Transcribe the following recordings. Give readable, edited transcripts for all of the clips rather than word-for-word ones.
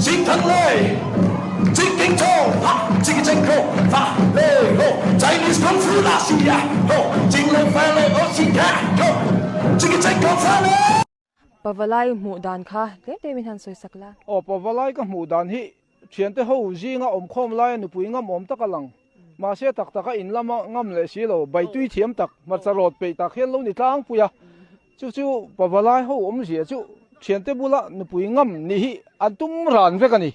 Chính thắng lê Chính kinh châu Chính tranh khô Phá lê Chinese kung fu là xì à Chính lê phá lê ô xì cả Chính tranh khô phá lê Pavalay mu dan kha te min han soi sakla pavalay ka mu dan hi thiante ho ji nga om khom lai nu pui ngam om takalang ma se tak taka in lama ngam le si lo bai tui thiam tak ma charot pe tak hian lo ni tlang puya chu pavalai ho om zia chu thiante bula nu pui ngam ni hi antum ran ve kani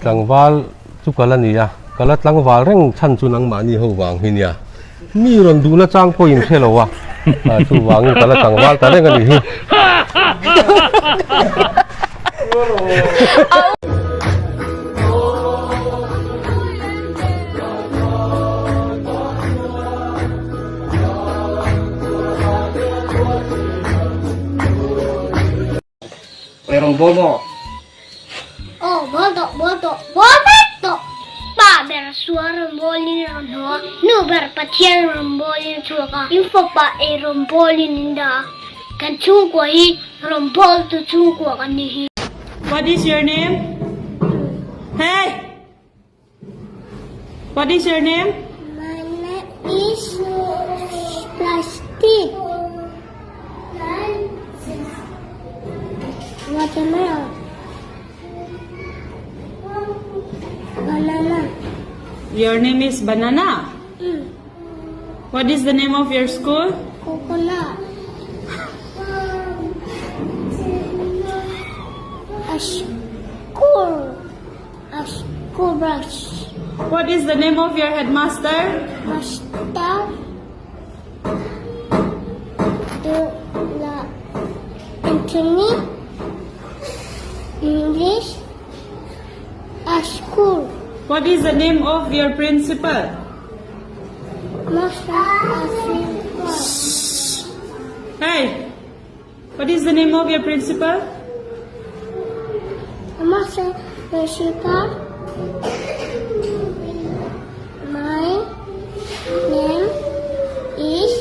tlangwal chu kalania kala tlangwal reng chan chu nang mani ho wang hinia mi ron du na chang po in thelowa chu wang kala tlangwal ta reng ani hi Merong bomo. Oh, bodo. Pa ber suara rombolin rono. Nu ber patian rombolin suaka. Info pa rombolin inda. Kan chungkwa hi rombol tu chungkwa kanihi. What is your name? Hey! What is your name? My name is Plastic. Watermelon. Banana. Your name is Banana. What is the name of your school? Coconut. A school brush. What is the name of your headmaster? Master. Anthony. English. A school. What is the name of your principal? Master. Hey! What is the name of your principal? Master principal. My name is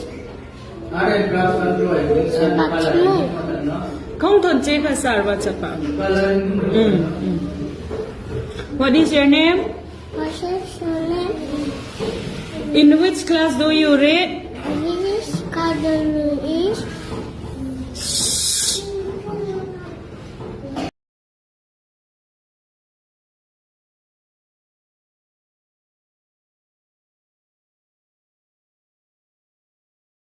Nuih. Không thuần chế khả sản và chập phạm. What is your name? What's your name? In which class do you read? English.